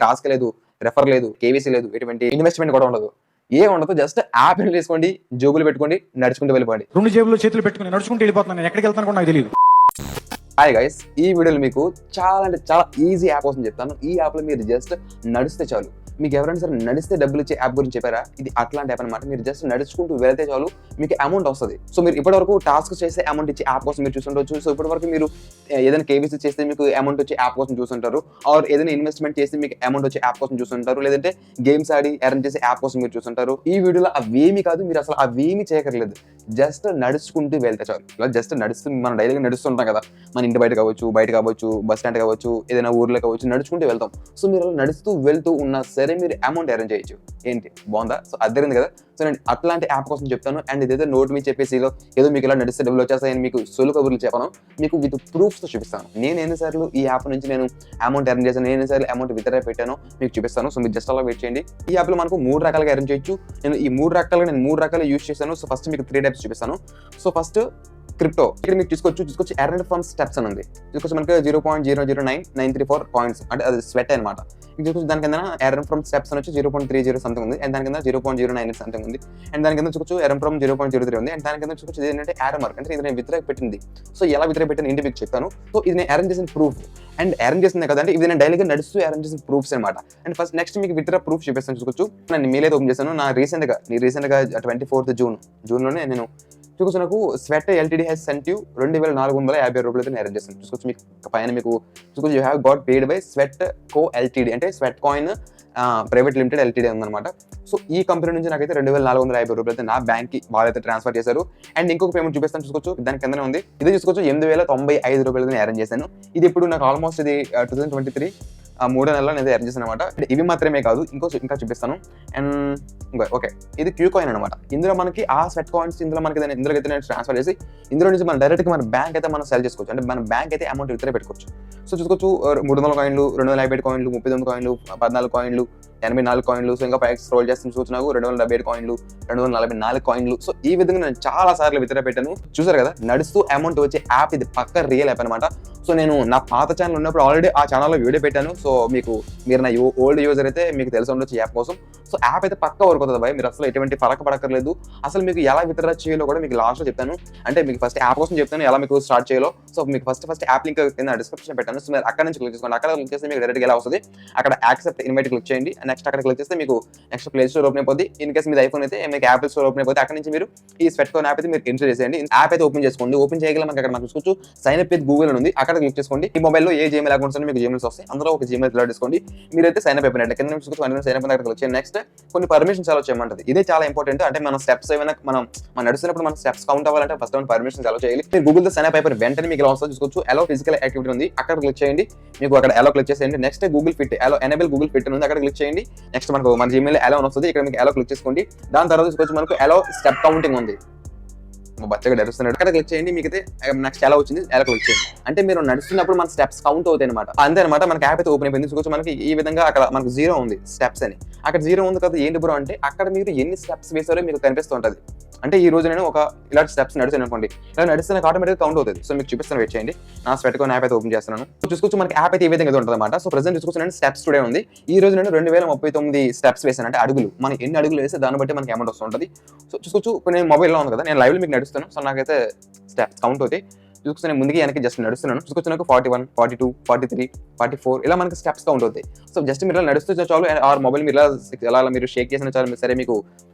Task లేదు, refer లేదు, KVC లేదు, ఎటువంటి ఇన్వెస్ట్మెంట్ కూడా ఉండదు. ఉండదు, జస్ట్ యాప్ ఇన్స్టాల్ చేసుకోండి, జోబులు పెట్టుకోండి, నడుచుకుంటూ వెళ్ళిపోండి. 2 జేబుల్లో చేతులు పెట్టుకుని నడుచుకుంటూ వెళ్ళిపోతున్నాను. నేను ఎక్కడికి వెళ్తాను కూడా నాకు తెలియదు. హాయ్ గైస్, ఈ వీడియోలో మీకు చాలా అంటే చాలా ఈజీ యాప్ కోసం చెప్తాను. ఈ యాప్లో మీరు జస్ట్ నడిస్తే చాలు. మీకు ఎవరైనా సరే నడిస్తే డబ్బులు ఇచ్చే యాప్ గురించి చెప్పారా? ఇది అట్లాంటి యాప్ అనమాట. మీరు జస్ట్ నడుచుకుంటూ వెళ్తే చాలు మీకు అమౌంట్ వస్తుంది. సో మీరు ఇప్పటివరకు టాస్క్ చేస్తే అమౌంట్ ఇచ్చే యాప్ కోసం మీరు చూస్తుండొచ్చు. సో ఇప్పటివరకు మీరు ఏదైనా కేవీసీ చేస్తే మీకు అమౌంట్ వచ్చే యాప్ కోసం చూస్తుంటారు, ఆర్ ఏదైనా ఇన్వెస్ట్మెంట్ చేస్తే మీకు అమౌంట్ వచ్చే యాప్ కోసం చూస్తుంటారు, లేదంటే గేమ్స్ ఆడి ఎర్న్ చేసే యాప్ కోసం మీరు చూస్తుంటారు. ఈ వీడియోలో అవేమి కాదు, మీరు అసలు అవేమి చేయక్కర్లేదు. జస్ట్ నడుచుకుంటూ వెళ్తే చాలు. ఇలా జస్ట్ నడుస్తూ మనం డైలీగా నడుస్తుంటాం కదా, మన ఇంటి బయట కావచ్చు, బస్ స్టాండ్ కావచ్చు, ఏదైనా ఊర్లో కావచ్చు, నడుచుకుంటూ వెళ్తాం. సో మీరు అలా నడుస్తూ వెళ్తూ ఉన్నా సరే మీరు అమౌంట్ ఎర్న్ చేయొచ్చు. ఏంటి బాగుందా? సో అర్థమైంది కదా. సో నేను అట్లాంటి యాప్ కోసం చెప్తాను. అండ్ ఇదైతే నోట్ మీద చెప్పేసి ఏదో మీకు ఇలా నడిస్తే డబ్బులు వచ్చేస్తాయని మీకు సొలు కబుర్లు చెప్పను. మీకు విత్ ప్రూఫ్తో చూపిస్తాను. నేను ఎన్నిసార్లు ఈ యాప్ నుంచి నేను అమౌంట్ ఎర్న్ చేశాను, నేను ఎన్నిసార్లు అమౌంట్ విత్డ్రా పెట్టాను మీకు చూపిస్తాను. సో మీరు జస్ట్ అలా వెయిట్ చేయండి. ఈ యాప్లో మనకు 3 రకాలుగా ఎర్న్ చేయొచ్చు. నేను 3 రకాలు యూజ్ చేశాను. సో ఫస్ట్ మీకు 3 టైప్స్ చూపిస్తాను. So first crypto. ఇక్కడ మీకు చూసుకోవచ్చు ఎర్న్ ఫ్రమ్ స్టెప్స్ అని ఉంది. చూసుకోవచ్చు మనకి 0.009934 పాయింట్స్, అంటే అది స్వెట్ అనమాట. చూసుకోవచ్చు దాని కింద ఎర్న్ ఫ్రమ్ స్టెప్స్ అని వచ్చి 0.30 సంథింగ్ ఉంది, అండ్ దాని కింద 0.09 సంథింగ్ ఉంది, అండ్ దాని కింద చూసుకోవచ్చు ఎర్న్ ఫ్రమ్ 0.03 ఉంది, అండ్ దాని కింద చూసుకోవచ్చు ఏంటంటే యారో మార్క్, అంటే ఇది నేను విత్డ్రా పెట్టింది. సో ఎలా విత్డ్రా పెట్టాను ఏంటి మీకు చెప్తాను. సో ఇది నేను ఎర్న్ చేసిన ప్రూఫ్, అండ్ ఎర్న్ చేసింది కదంటే ఇది నేను డైలీగా నడుస్తూ ఎర్న్ చేసిన ప్రూఫ్స్ అనమాట. అండ్ ఫస్ట్ నెక్స్ట్ మీకు విత్డ్రా ప్రూఫ్ చూపిస్తాను. చూసుకోవచ్చు నేను మెయిల్ అయితే ఓపెన్ చేశాను. నా రీసెంట్గా 24th జూన్లోనే నేను చూసుకోవచ్చు నాకు Sweat LTD has sent you 2450 రూపాయలు అయితే ఎర్న్ చేస్తాను. చూసుకోవచ్చు మీకు పైన మీకు చూసుకోవచ్చు you have got paid by Sweatco LTD, అంటే Sweatcoin private limited LTD ఉందన్నమాట. సో ఈ కంపెనీ నుంచి నాకైతే 2450 రూపాయలు అయితే నా బ్యాంక్కి వాళ్ళైతే ట్రాన్స్ఫర్ చేశారు. అండ్ ఇంకొక పేమెంట్ చూపిస్తాను. చూసుకోవచ్చు దాని కిందనే ఉంది. ఇది చూసుకోవచ్చు 8095 రూపాయలు ఎర్న్ చేశాను. ఇది ఇప్పుడు నాకు ఆల్మోస్ట్ ఇది 2023 3 నెలల్లో నేను ఎర్న్ చేశాను అనమాట. ఇవి మాత్రమే కాదు, ఇంకా చూపిస్తాను. అండ్ ఓకే, ఇది క్యూ కాయిన్ అనమాట. ఇందులో మనకి ఆ స్వెట్ కాయిన్స్ ఇందులో అయితే నేను ట్రాన్స్ఫర్ చేసి ఇందులో నుంచి మనం డైరెక్ట్గా మన బ్యాంక్ అయితే మనం సెల్ చేసుకోవచ్చు, అంటే మన బ్యాంక్ అయితే అమౌంట్ విత్డ్రా పెట్టుకోవచ్చు. సో చూసుకోవచ్చు 300 కాయిన్లు, 257 కాయిన్లు, 39 కాయిన్లు, 14 కాయిన్లు, 84 కాయిన్లు. సో ఇంకా పైకి స్క్రోల్ చేస్తే చూసుకోవచ్చు నాకు 277 కాయిన్లు, 244 కాయిన్లు. సో ఈ విధంగా నేను చాలా సార్లు విత్డ్రా పెట్టాను. చూసారు కదా, నడుస్తూ అమౌంట్ వచ్చే యాప్ ఇది పక్క రియల్ యాప్ అనమాట. సో నేను నా పాత ఛానల్ ఉన్నప్పుడు ఆల్రెడీ ఆ ఛానల్లో వీడియో పెట్టాను. సో మీరు నా ఓల్డ్ యూజర్ అయితే మీకు తెలిసి ఉండొచ్చు యాప్ కోసం. సో యాప్ అయితే పక్క వర్క్ అవుతుంది భయ్, మీరు అసలు ఎటువంటి ఫరక పడక్కర్లేదు. అసలు మీకు ఎలా విత్డ్రా చేయాలో కూడా మీకు లాస్ట్లో చెప్తాను. అంటే మీకు ఫస్ట్ యాప్ కోసం చెప్తాను ఎలా మీకు స్టార్ట్ చేయాలో. సో మీకు ఫస్ట్ యాప్ లింక్ కింద డిస్క్రిప్షన్ పెట్టాను. సో మీరు అక్కడ నుంచి క్లిక్ చేసుకోండి. అక్కడ క్లిక్ చేస్తే మీకు డైరెక్ట్గా ఎలా వస్తుంది, అక్కడ యాక్సెప్ట్ ఇన్వైట్ క్లిక్ చేయండి. నెక్స్ట్ అక్కడ క్లిక్ చేస్తే మీకు నెక్స్ట్ ప్లే స్టోర్ ఓపెన్ అయిపోద్ది. ఇన్ కేసు మీద ఐఫోన్ అయితే మీకు యాపిల్ స్టోర్ ఓపెన్ అయిపోతే అక్కడ నుంచి మీరు ఈ స్వెట్ కాయిన్ యాప్ అయితే మీరు ఇన్స్టాల్ చేసేయండి. యాప్ అయితే ఓపెన్ చేసుకోండి. ఓపెన్ చేయగల మనకి అక్కడ చూసుకోవచ్చు సైన్ అప్ విత్ గూగుల్ అని ఉంది. అక్కడ క్లిక్ చేసుకోండి. ఈ మొబైల్లో ఏ జీమెయిల్ అకౌంట్స్ అని మీకు జీమెయిల్స్ వస్తాయి, అందులో ఒక జీమెయిల్ క్రియేట్ చేసుకోండి. మీరైతే సైన్ అప్ అయిపోయినట్టు కింద చూసుకోవచ్చు సైన్ అప్ అక్కడ క్లిక్ చేయండి. నెక్స్ట్ కొన్ని పర్మిషన్స్ అలౌ చేయమంటది. ఇదే చాలా ఇంపార్టెంట్. అంటే మన స్టెప్స్ ఏమైనా మనం నడుస్తున్నప్పుడు మన స్టెప్స్ కౌంట్ అవ్వాలంటే ఫస్ట్ పర్మిషన్స్ అలౌ చేయాలి. మీరు గూగుల్ తో సైన్ అప్ అయిపోయిన వెంటనే మీకు ఎలా వస్తుంది చూసుకోవచ్చు అలౌ ఫిజికల్ యాక్టివిటీ ఉంది, అక్కడ క్లిక్ చేయండి. మీకు అక్కడ అలౌ క్లిక్ చేసేయండి. Next Google fit allow enable Google fit ఉంది, అక్కడ క్లిక్ చేయండి. నెక్స్ట్ మనకు మన జీమెయిల్ అలౌ వస్తుంది, ఇక్కడ మీకు అలౌ క్లిక్ చేసుకోండి. దాని తర్వాత చూసుకోవచ్చు మనకు అలౌ స్టెప్ కౌంటింగ్ ఉంది, బచ్చగా నడుస్తున్నాడు, అక్కడ క్లిక్ చేయండి. మీకు అయితే నెక్స్ట్ ఎలా వచ్చింది ఎలా క్లిక్ చేయండి. అంటే మీరు నడుస్తున్నప్పుడు మన స్టెప్స్ కౌంట్ అవుతాయి అనమాట. అంతే అనమాట. మనకి యాప్ అయితే ఓపెన్ అయిపోయింది. చూసుకోవచ్చు మనకి ఈ విధంగా అక్కడ మనకు 0 ఉంది స్టెప్స్ అని, అక్కడ 0 ఉంది కదా. ఏంటి బ్రో అంటే అక్కడ మీరు ఎన్ని స్టెప్స్ వేసారో మీకు కనిపిస్తూ ఉంటుంది. అంటే ఈ రోజు నేను ఒక ఇలాంటి స్టెప్స్ నడిచాను అనుకోండి, ఇలా నడిస్తే నాకు ఆటోమేటిక్గా కౌంట్ అవుతుంది. సో మీకు చూపిస్తాను, వెయిట్ చేయండి. నా స్వెట్ కాయిన్ యాప్ అయితే ఓపెన్ చేస్తున్నాను. చూసుకోవచ్చు మనకి యాప్ అయితే ఈ విధంగా ఉంటుంది అనమాట. సో ప్రెసెంట్ చూసుకోవచ్చు నేను స్టెప్స్ టుడే ఉంది. ఈ రోజు నేను 2039 స్టెప్స్ వేసాను, అంటే అడుగులు. మనం ఎన్ని అడుగులు వేస్తే దాన్ని బట్టి మనకి అమౌంట్ వస్తుంటుంది. సో చూసుకోవచ్చు నేను మొబైల్లో ఉంది కదా, నేను లైవ్లో మీకు నడుస్తాను. సో నాకైతే స్టెప్స్ కౌంట్ అవుతాయి. చూసుకుంటే నేను ముందుకి వెనక్కి జస్ట్ నడుస్తున్నాను. చూసుకొచ్చి నాకు 41, 42, 43, 44 ఇలా మనకి స్టెప్స్ కౌంట్ అవుతాయి. సో జస్ట్ మీరు ఇలా నడుస్తూ చాలు, ఆర్ మొబైల్ మీరు ఎలా మీరు షేక్ చేసిన చాలు సరే మీకు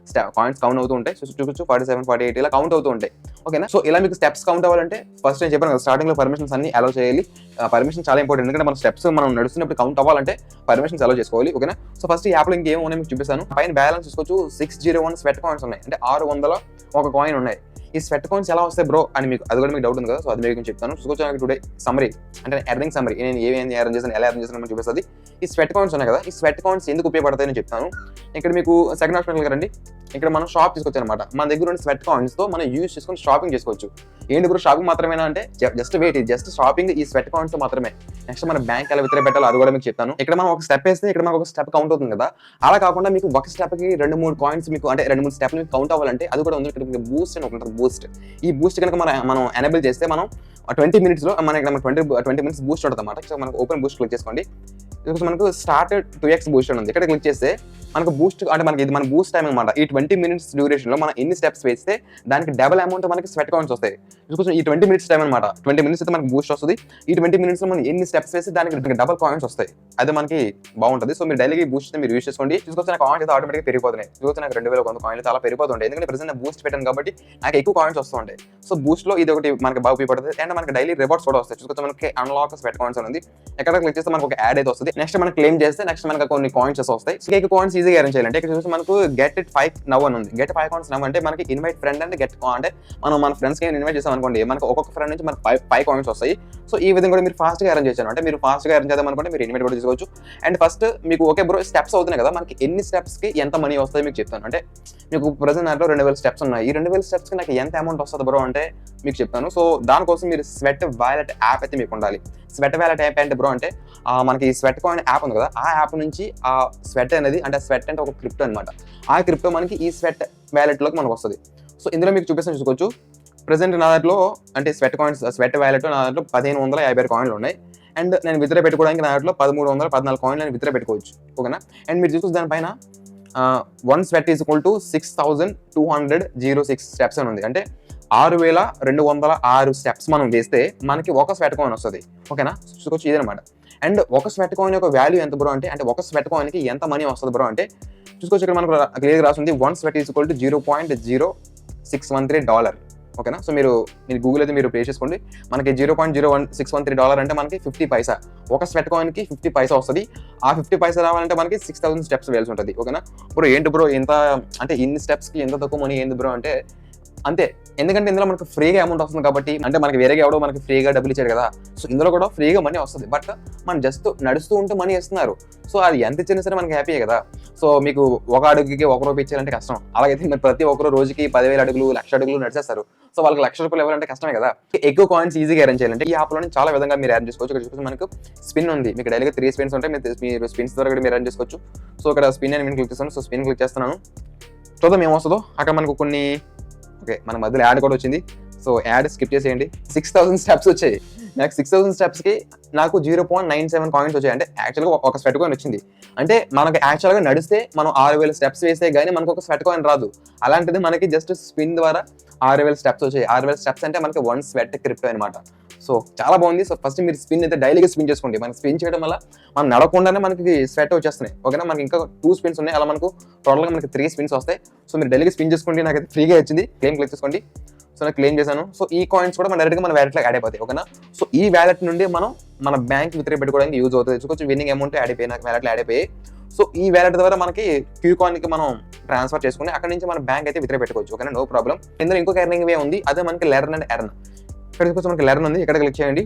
కాయిన్స్ కౌంట్ అవుతూ ఉంటాయి. సో చూసుకోవచ్చు 47, 48 ఇలా కౌంట్ అవుతూ ఉంటాయి. ఓకేనా. సో ఇలా మీకు స్టెప్స్ కౌంట్ అవ్వాలంటే ఫస్ట్ నేను చెప్పాను కదా, స్టార్టింగ్ లో పర్మిషన్స్ అన్ని అలౌ చేయాలి. పర్మిషన్ చాలా ఇంపార్టెంట్, ఎందుకంటే మన స్టెప్స్ మనం నడుస్తున్నప్పుడు కౌంట్ అవ్వాలంటే పర్మిషన్స్ అలౌ చేసుకోవాలి. ఓకేనా. సో ఫస్ట్ ఈ యాప్లో ఇంకేం ఉన్నాయి మీకు చూపిస్తాను. పైన బ్యాలెన్స్ చూసుకోవచ్చు 601 స్వెట్ కాయిన్స్ ఉన్నాయి, అంటే 601 కాయిన్ ఉన్నాయి. ఈ స్వెట్ కాయిన్స్ ఎలా వస్తాయి బ్రో అని మీకు అది కూడా మీకు డౌట్ ఉంది కదా. సో అది మీకు చెప్తాను. చూసుకోవచ్చు టుడే సమ్మరీ, అంటే ఎర్నింగ్ సమ్మరీ, నేను ఏమేమి ఎర్న్ చేశాను, ఎలా ఎర్న్ చేశాను చూపిస్తుంది. ఈ స్వెట్ కాయిన్స్ ఉన్నాయి కదా, ఈ స్వెట్ కాయిన్స్ ఎందుకు ఉపయోగపడతాయని చెప్తాను. ఇక్కడ మీకు సెకండ్ ఆప్షన్ రండి. ఇక్కడ మనం షాప్ తీసుకోవచ్చు అనమాట. మన దగ్గర ఉన్న స్వెట్ కాయిన్స్ తో మనం యూజ్ చేసుకొని షాపింగ్ చేసుకోవచ్చు. ఏంటి బ్రో షాపింగ్ మాత్రమేనా అంటే జస్ట్ వెయిట్, జస్ట్ షాపింగ్ ఈ స్వెట్ కాయిన్స్ తో మాత్రమే. నెక్స్ట్ మన బ్యాంక్ ఎలా విత్డ్రా పెట్టాలో అది కూడా మీకు చెప్తాను. ఇక్కడ మనం ఒక స్టెప్ వేస్తే ఇక్కడ మనకు ఒక స్టెప్ కౌంట్ అవుతుంది కదా, అలా కాకుండా మీకు ఒక స్టెప్ కి 2-3 కాయిన్స్ మీకు, అంటే 2-3 స్టెప్లు మీకు కౌంట్ అవ్వాలంటే అది కూడా ఉంది. ఇక్కడ మీకు బూస్ట్ అని ఒకటి, బూస్ట్. ఈ బూస్ట్ కనుక మనం ఎనేబుల్ చేస్తే మనం 20 మినిట్స్లో మనకి 20 మినిట్స్ బూస్ట్ ఉంటుంది అన్నమాట. సో మనకు ఓపెన్ బూస్ట్ క్లిక్ చేసుకోండి. మనకు స్టార్ట్ 2x బూస్ట్ ఉంది. ఇక్కడ క్లిక్ చేస్తే మనకు బూస్ట్ అంటే మనకి ఇది మన బూస్ట్ టైం అనమాట. ఈ 20 మినిట్స్ డ్యూరేషన్లో మనం ఎన్ని స్టెప్స్ వేస్తే దానికి డబల్ అమౌంట్ మనకి స్వెట్ కాయిన్స్ వస్తాయి. ఈ 20 మినిట్స్ టైం అనమాట. 20 మినిట్స్ అయితే మనకి బూస్ట్ వస్తుంది. ఈ 20 మినిట్స్లో మనం ఎన్ని స్టెప్స్ వేస్తే దానికి డబల్ కాయిన్స్ వస్తాయి. అది మనకి బాగుంటుంది. సో మీరు డైలీ బూస్ట్ మీరు యూస్ చేసుకోండి. చూసుకొస్తే నాకు కాయిన్స్ అయితే ఆటోమేటిక్గా పెరిగిపోతున్నాయి. చూస్తే నాకు 2100 కాయిన్లు చాలా పెరిగిపోతుంటాయి. ఎందుకంటే ప్రెసెంట్ నేను బూస్ట్ పెట్టాను కాబట్టి నాకు ఎక్కువ కాయిన్స్ వస్తుంటాయి. సో బూస్ట్లో ఇది ఒకటి మనకి బాగా ఉపయోగపడుతుంది. అండ్ మనకి డైలీ రివార్డ్స్ కూడా వస్తాయి. చూసుకొస్తే మనకి అన్లాక్ స్వెట్ కాయిన్స్ ఉంది. ఎక్కడ క్లిక్ చేస్తే మనకు ఒక యాడ్ అయితే వస్తుంది. నెక్స్ట్ మనం క్లెయిమ్ చేస్తే నెక్స్ట్ మనకు కొన్ని కాయిన్స్ వస్తాయి. ఇంకా కాయిన్స్ ఈజీగా ఎర్న్ చేయాలంటే ఇక్కడ చూస్తే మనకు గెట్ ఇట్ 5 నవ్ అని ఉంది. గెట్ 5 కాయిన్స్ నవ్ అంటే మనకి ఇన్వైట్ ఫ్రెండ్ అంటే గెట్ అంటే మనం మన ఫ్రెండ్స్కి ఇన్వైట్ చేసాం అనుకోండి, మనకు ఒక్కొక్క ఫ్రెండ్ నుంచి మనకు 5 కాయిన్స్ వస్తాయి. సో ఈ విధంగా కూడా మీరు ఫాస్ట్గా ఎర్న్ చేశాను అంటే మీరు ఫాస్ట్గా ఎర్న్ చేద్దాం అనుకుంటే మీరు ఇన్వైట్ కూడా తీసుకోవచ్చు. అండ్ ఫస్ట్ మీకు ఓకే బ్రో స్టెప్స్ అవుతున్నాయి కదా, మనకి ఎన్ని స్టెప్స్కి ఎంత మనీ వస్తాయి మీకు చెప్తాను. అంటే మీకు ప్రెసెంట్ దాంట్లో 2000 స్టెప్స్ ఉన్నాయి. ఈ 2000 స్టెప్స్కి నాకు ఎంత అమౌంట్ వస్తుంది బ్రో అంటే మీకు చెప్తాను. సో దానికోసం మీరు స్వెట్ వ్యాలెట్ యాప్ అయితే మీకు ఉండాలి. స్వెట్ వ్యాలెట్ యాప్ అంటే బ్రో అంటే మనకి స్వెట్ కాయిన్ యాప్ ఉంది కదా, ఆ యాప్ నుంచి ఆ స్వెట్ అనేది అంటే స్వెట్ అంటే ఒక క్రిప్టో అనమాట. ఆ క్రిప్టో మనకి ఈ స్వెట్ వ్యాలెట్లోకి మనకు వస్తుంది. సో ఇందులో మీకు చూపిస్తాను చూసుకోవచ్చు. ప్రెసెంట్ నా దాంట్లో అంటే స్వెట్ కాయిన్స్ స్వెట్ వ్యాలెట్ నా దాంట్లో 1556 కాయిన్లు ఉన్నాయి. అండ్ నేను విత్డ్రా పెట్టుకోవడానికి నా దాంట్లో 1314 కాయిన్లు నేను విత్డ్రా పెట్టుకోవచ్చు. ఓకేనా. అండ్ మీరు చూసి దానిపైన 1 sweat is equal to 6206 steps అని ఉంది. అంటే 6206 స్టెప్స్ మనం వేస్తే మనకి ఒక స్వెట్ కాయిన్ వస్తుంది. ఓకేనా. చూసుకోవచ్చు ఇదనమాట. అండ్ ఒక స్వెట్ కాయిన్ యొక్క వాల్యూ ఎంత బ్రో అంటే ఒక స్వెట్ కాయిన్కి ఎంత మనీ వస్తుంది బ్రో అంటే చూసుకోవచ్చు. ఇక్కడ మనకు క్లియర్గా రాస్తుంది 1 స్వెట్ ఈజ్ ఈక్వల్ టు $0.0613. ఓకేనా. సో మీరు గూగుల్ అయితే మీరు పే చేసుకోండి. మనకి $0.0613 అంటే మనకి 50 పైసా. ఒక స్వెట్ కాయిన్కి 50 పైసా వస్తుంది. ఆ 50 పైసా రావాలంటే మనకి 6000 స్టెప్స్ వేయాల్సి ఉంటుంది. ఓకేనా. బ్రో ఏంటి బ్రో ఇంత అంటే ఇన్ని స్టెప్స్కి ఎంత తక్కువ మనీ ఏంది బ్రో అంటే అంతే. ఎందుకంటే ఇందులో మనకు ఫ్రీగా అమౌంట్ వస్తుంది కాబట్టి, అంటే మనకి వేరేగా ఎవడో మనకి ఫ్రీగా డబ్బులు ఇచ్చాడు కదా. సో ఇందులో కూడా ఫ్రీగా మనీ వస్తుంది. బట్ మనం జస్ట్ నడుస్తూ ఉంటే మనీ ఇస్తున్నారు. సో అది ఎంత ఇచ్చినా సరే మనకి హ్యాపీయే కదా. సో మీకు ఒక అడుగుకి ₹1 ఇచ్చారంటే కష్టం. అలాగైతే మరి ప్రతి ఒక్కరు రోజుకి 10,000 అడుగులు 1,00,000 అడుగులు నడిచేస్తారు. సో వాళ్ళకి ₹1,00,000 ఇవ్వాలంటే కష్టమే కదా. ఎక్కువ కాయిన్స్ ఈజీగా ఎర్న్ చేయాలంటే ఈ యాప్లోనే చాలా విధంగా మీరు ఎర్న్ చేసుకోవచ్చు. ఇక్కడ చూసి మనకు స్పిన్ ఉంది. మీకు డైలీగా 3 స్పిన్స్ ఉంటాయి. మీరు స్పిన్స్ ద్వారా కూడా మీరు ఎర్న్ చేసుకోవచ్చు. సో ఇక్కడ స్పిన్ అని నేను క్లిక్ చేస్తాను. సో స్పిన్ క్లిక్ చేస్తున్నాను. చూద్దాం ఏమొస్తుందో. అక్కడ మనకు కొన్ని ఓకే మన మధ్యలో యాడ్ కూడా వచ్చింది. సో యాడ్ స్కిప్ చేసేయండి. 6000 స్టెప్స్ వచ్చాయి. నాకు 6000 స్టెప్స్కి నాకు 0.97 కాయిన్స్ వచ్చాయి. అంటే యాక్చువల్గా ఒక స్వెట్ కాయిన్ వచ్చింది. అంటే మనకి యాక్చువల్గా నడిస్తే మనం 6000 స్టెప్స్ వేస్తే కానీ మనకు ఒక స్వెట్ కాయిన్ రాదు. అలాంటిది మనకి జస్ట్ స్పిన్ ద్వారా 6000 స్టెప్స్ వచ్చాయి. 6000 స్టెప్స్ అంటే మనకి 1 స్వెట్ క్రిప్టో అనమాట. సో చాలా బాగుంది. సో ఫస్ట్ మీరు స్పిన్ అయితే డైలీగా స్పిన్ చేసుకోండి. మనకి స్పిన్ చేయడం వల్ల మనం నడకుండానే మనకి స్వెట్ వచ్చేస్తున్నాయి. ఓకేనా. మనకి ఇంకా 2 స్పిన్స్ ఉన్నాయి. అలా మనకు టోటల్గా మనకి 3 స్పిన్స్ వస్తాయి. సో మీరు డైలీగా స్పిన్ చేసుకోండి. నాకైతే ఫ్రీగా వచ్చింది. క్లెయిమ్ క్లిక్ చేసుకోండి. సో నేను క్లెయిమ్ చేశాను. సో ఈ కాయిన్స్ కూడా మన డైరెక్ట్గా మన వ్యాలెట్లో యాడ్ అయిపోతాయి. ఓకేనా. సో ఈ వ్యాలెట్ నుండి మనం మన బ్యాంక్ విత్డ్రా పెట్టుకోవడానికి యూజ్ అవుతుంది. కొంచెం విన్నింగ్ అమౌంట్ యాడ్ అయిపోయి నాకు వ్యాలెట్లో యాడ్ అయిపోయి. సో ఈ వ్యాలెట్ ద్వారా మనకి క్యూ కాయిన్కి మనం ట్రాన్స్ఫర్ చేసుకుని అక్కడ నుంచి మన బ్యాంక్ అయితే విత్డ్రా పెట్టుకోవచ్చు. ఓకేనా. No problem. ఇందులో ఇంకొక ఎర్నింగ్ వే ఉంది. అదే మనకి లెర్న్ అండ్ ఎర్న్. ఇక్కడ చూసి మనకి లెర్న్ ఉంది. ఇక్కడ క్లిక్ చేయండి.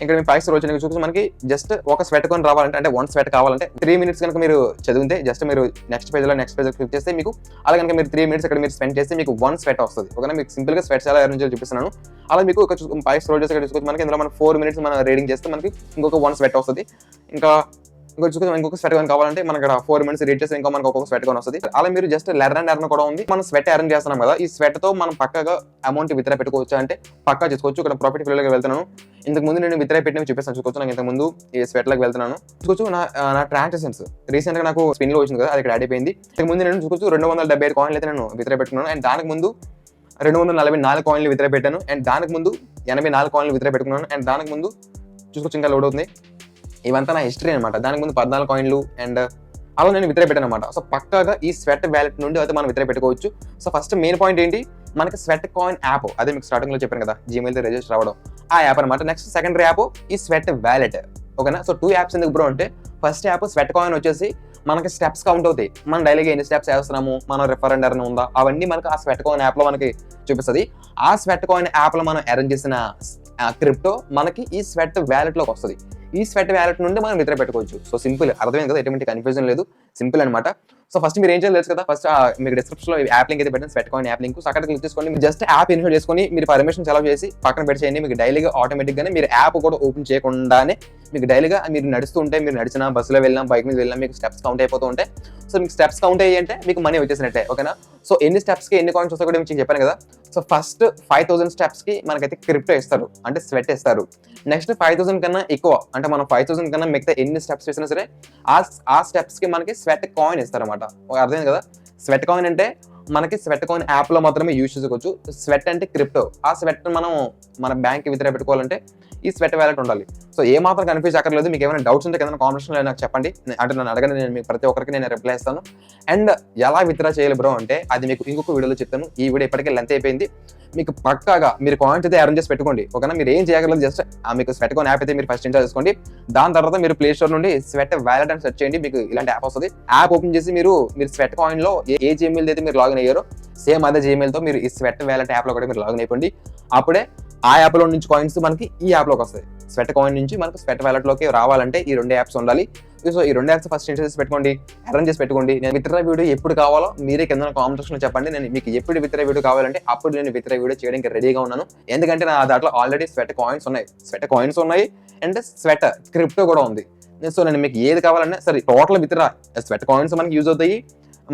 ఇక్కడ మీ పైసలు వచ్చిన చూసి మనకి జస్ట్ ఒక స్వెట్ కాయిన్ రావాలంటే అంటే 1 స్వెట్ కావాలంటే 3 మినిట్స్ కనుక మీరు చదివితే జస్ట్ మీరు నెక్స్ట్ పేజ్ క్లిక్ చేస్తే మీకు అలా కనుక మీరు 3 మినిట్స్ ఇక్కడ మీరు స్పెండ్ చేస్తే మీకు 1 స్వెట్ వస్తుంది. ఓకేనా. మీకు సింపుల్గా స్వెట్స్ ఎలా ఎర్న్ చేయాలో చూపిస్తున్నాను. అలా మీకు ఒక పై స్క్రోల్ చేసి ఇక్కడ చూసుకోవచ్చు. మనకి ఇందులో మనం 4 మినిట్స్ మనం రీడింగ్ చేస్తే మనకి ఇంకొక 1 స్వెట్ వస్తుంది. ఇంకొక స్వెట్ కాయిన్ కావాలంటే మనకి ఇక్కడ 4 మినిట్స్ రీడ్ చేస్తే ఇంకా మనకు ఒక్కొక్క స్వెట్ కాయిన్ వస్తుంది. అలా మీరు జస్ట్ లెర్న్ అండ్ ఎర్న్ కూడా ఉంది. మనం స్వెట్ ఎర్న్ చేస్తున్నాం కదా, ఈ స్వెట్ తో మనం పక్కగా అమౌంట్ విత్డ్రా పెట్టుకోవచ్చు అంటే పక్కా చేసుకోవచ్చు. ఇక్కడ ప్రాఫిట్ ఫ్లోలోకి వెళ్తున్నాను. ఇంతకు ముందు నేను విత్డ్రా పెట్టినవి చూపిస్తాను. చూసుకోవచ్చు. నాకు ఇంతకు ముందు ఈ స్వెట్ లోకి వెళ్తున్నాను. చూసుకోవచ్చు నా ట్రాన్సాక్షన్స్ రీసెంట్ గా నాకు స్పిన్ లో వచ్చింది కదా, అది ఇక్కడ యాడ్ అయిపోయింది. ఇంతకు ముందు నేను చూసుకోవచ్చు 275 కాయిన్లు అయితే నేను విత్డ్రా పెట్టుకున్నాను. అండ్ దానికి ముందు 244 కాయిన్లు విత్డ్రా పెట్టాను. అండ్ దానికి ముందు 84 కాయిన్లు విత్డ్రా పెట్టుకున్నాను. అండ్ దానికి ముందు చూసుకోవచ్చు ఇంకా లోడ్ అవుతుంది. ఇవంతా నా హిస్టరీ అనమాట. దానికి ముందు 14 కాయిన్లు అండ్ అలా నేను విత్డ్రా పెట్టాను అనమాట. సో పక్కాగా ఈ స్వెట్ వ్యాలెట్ నుండి అయితే మనం విత్డ్రా పెట్టుకోవచ్చు. సో ఫస్ట్ మెయిన్ పాయింట్ ఏంటి, మనకి స్వెట్ కాయిన్ యాప్, అదే మీకు స్టార్టింగ్ లో చెప్పాను కదా జీమెయిల్ తో రిజిస్టర్ అవ్వడం, ఆ యాప్ అనమాట. నెక్స్ట్ సెకండరీ యాప్ ఈ స్వెట్ వ్యాలెట్. ఓకేనా. సో 2 యాప్స్ ఎందుకు బ్రో అంటే ఫస్ట్ యాప్ స్వెట్ కాయిన్ వచ్చేసి మనకి స్టెప్స్ కౌంట్ అవుతాయి. మనం డైలీగా ఎన్ని స్టెప్స్ వేస్తున్నాము, మన రిఫర్ అండ్ ఎర్న్ ఉందా, అవన్నీ మనకి ఆ స్వెట్ కాయిన్ యాప్ లో మనకి చూపిస్తుంది. ఆ స్వెట్ కాయిన్ యాప్ లో మనం ఎర్న్ చేసిన క్రిప్టో మనకి ఈ స్వెట్ వ్యాలెట్ లోకి వస్తుంది. ఈ స్వెట్ వ్యాలెట్ నుండి మనం విత్డ్రా పెట్టుకోవచ్చు. సో సింపుల్, అర్థమైంది కదా, ఎటువంటి కన్ఫ్యూజన్ లేదు, సింపుల్ అనమాట. సో ఫస్ట్ మీరు ఏం చేయాలి తెలుసు కదా, ఫస్ట్ మీకు డిస్క్రిప్షన్ లో యాప్ లింక్ అయితే పెట్టండి, sweat coin app link. So అక్కడ క్లిక్ చేసుకోండి. మీరు జస్ట్ యాప్ ఇన్స్టాల్ చేసుకొని మీరు పర్మిషన్ సెలవు చేసి పక్కన పెట్టేయండి. మీకు డైలీగా ఆటోమేటిక్ గానే మీరు యాప్ కూడా ఓపెన్ చేయకుండానే మీకు డైలీగా మీరు నడుస్తూ ఉంటే, మీరు నడిచినా బస్సులో వెళ్ళినా బైక్ మీద వెళ్ళినా మీకు స్టెప్స్ కౌంట్ అయిపోతూ ఉంటాయి. సో మీకు స్టెప్స్ కౌంట్ అయ్యి అంటే మీకు మనీ వచ్చేసినట్టే, ఓకేనా. సో ఎన్ని స్టెప్స్కి ఎన్ని కాయిన్స్ వస్తాయి కూడా మీకు చెప్పాను కదా. సో ఫస్ట్ 5000 స్టెప్స్కి మనకైతే క్రిప్టో ఇస్తారు, అంటే స్వెట్ ఇస్తారు. నెక్స్ట్ 5000 కన్నా ఎక్కువ, అంటే మనం 5000 కన్నా మిగతా ఎన్ని స్టెప్స్ చేసినా సరే ఆ స్టెప్స్కి మనకి స్వెట్ కాయిన్ ఇస్తారు అనమాట. అర్థమైంది కదా. స్వెట్ కాయిన్ అంటే మనకి స్వెట్ కాయిన్ యాప్లో మాత్రమే యూజ్ చేసుకోవచ్చు. స్వెట్ అంటే క్రిప్టో. ఆ స్వెట్ మనం మన బ్యాంక్ విత్డ్రా పెట్టుకోవాలంటే ఈ స్వెట్ వ్యాలెట్ ఉండాలి. సో ఏ మాత్రం కన్ఫ్యూజ్ అక్కర్లేదు. మీకు ఏమైనా డౌట్స్ ఉంటే కింద కామెంట్స్లో నాకు చెప్పండి, అంటే నన్ను అడగండి, నేను మీకు ప్రతి ఒక్కరికి నేను రిప్లై ఇస్తాను. అండ్ ఎలా విత్డ్రా చేయాలి బ్రో అంటే అది మీకు ఇంకొక వీడియోలో చెప్తాను. ఈ వీడియో ఇప్పటికే లెంత్ అయిపోయింది. మీకు పక్కాగా మీరు కాయిన్స్ అయితే అరేంజ్ చేసి పెట్టుకోండి, ఓకేనా. మీరు ఏం చేయగలరు, జస్ట్ మీకు స్వెట్ కాయిన్ యాప్ అయితే మీరు ఫస్ట్ ఇన్స్టాల్ చేసుకోండి. దాని తర్వాత మీరు ప్లే స్టోర్ నుండి స్వెట్ వ్యాలెట్ అని సెర్చ్ చేయండి, మీకు ఇలాంటి యాప్ వస్తుంది. యాప్ ఓపెన్ చేసి మీరు స్వెట్ కాయిన్లో ఏ జీమెయిల్ అయితే మీరు లాగిన్ అయ్యారో సేమ్ అదే జీమెయిల్తో మీరు ఈ స్వెట్ వ్యాలెట్ యాప్లో కూడా మీరు లాగిన్ అయిపోండి. అప్పుడే ఆ యాప్లో నుంచి కాయిన్స్ మనకి ఈ యాప్లోకి వస్తాయి. స్వెట్ కాయిన్ నుంచి మనకు స్వెట్ వ్యాలెట్లోకి రావాలంటే ఈ 2 యాప్స్ ఉండాలి. సో ఈ 2 యాప్స్ ఫస్ట్ ఇన్స్టాల్ చేసి పెట్టుకోండి, అరేంజ్ చేసి పెట్టుకోండి. నేను విత్డ్రా వీడియో ఎప్పుడు కావాలో మీరే కింద కామెంట్స్లో చెప్పండి. నేను మీకు ఎప్పుడు విత్డ్రా వీడియో కావాలంటే అప్పుడు నేను విత్డ్రా వీడియో చేయడానికి రెడీగా ఉన్నాను. ఎందుకంటే నా దాంట్లో ఆల్రెడీ స్వెట్ కాయిన్స్ ఉన్నాయి అండ్ స్వెట్ క్రిప్టో కూడా ఉంది. సో నేను మీకు ఏది కావాలన్నా సరే టోటల్ విత్డ్రా స్వెట్ కాయిన్స్ మనకి యూజ్ అవుతాయి,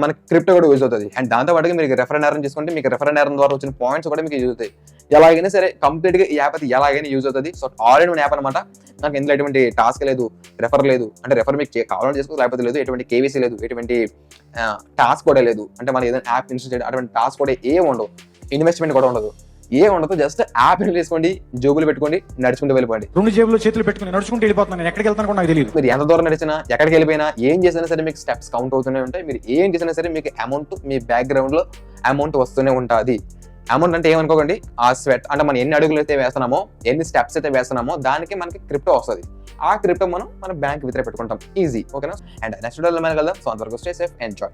మనకి క్రిప్టో కూడా యూజ్ అవుతుంది. అండ్ దాంతో పాటుగా మీకు రెఫరెండ్ అరేంజ్ చేసుకుంటే మీకు రెఫరెండ్ అరేంజ్ ద్వారా వచ్చిన పాయింట్స్ కూడా మీకు యూజ్ అవుతాయి. ఎలాగైనా సరే కంప్లీట్గా ఈ యాప్ అయితే ఎలాగైనా యూజ్ అవుతుంది. So all in one app అనమాట. నాకు ఇందులో ఎటువంటి టాస్క్ లేదు, రెఫర్ లేదు, అంటే రెఫర్ మీకు కావాలని చేసుకోవచ్చు లేకపోతే లేదు, ఎటువంటి కేవీసీ లేదు, ఎటువంటి టాస్క్ కూడా లేదు, అంటే మనం ఏదైనా యాప్ ఇన్స్టాల్ చేయడం అటువంటి టాస్క్ కూడా ఏమి ఉండవు, ఇన్వెస్ట్మెంట్ కూడా ఉండదు, ఉండదు. జస్ట్ యాప్ ఇన్స్టాల్ చేసుకోండి, జోబులు పెట్టుకోండి, నడుచుకుంటూ వెళ్ళిపోండి. 2 జేబుల్లో చేతులు పెట్టుకుని నడుచుకుంటూ వెళ్ళిపోతున్నాను, నేను ఎక్కడికి వెళ్తాను కూడా నాకు తెలియదు. మీరు ఎంత దూరం నడిచినా ఎక్కడికి వెళ్ళిపోయినా ఏం చేసినా సరే మీకు స్టెప్స్ కౌంట్ అవుతూనే ఉంటాయి. మీరు ఏం చేసినా సరే మీకు అమౌంట్ మీ బ్యాక్గ్రౌండ్ లో అమౌంట్ వస్తూనే ఉంటుంది. అమౌంట్ అంటే ఏమనుకోకండి, ఆ స్వెట్ అంటే మనం ఎన్ని అడుగులు అయితే వేస్తున్నామో, ఎన్ని స్టెప్స్ అయితే వేస్తున్నామో దానికి మనకి క్రిప్టో వస్తుంది. ఆ క్రిప్టో మనం మన బ్యాంక్ విత్డ్రా పెట్టుకుంటాం, ఈజీ, ఓకేనా. అండ్ నెక్స్ట్ వీడియోలో మనం కలుద్దాం. సో అంతవరకు స్టే సేఫ్, ఎంజాయ్.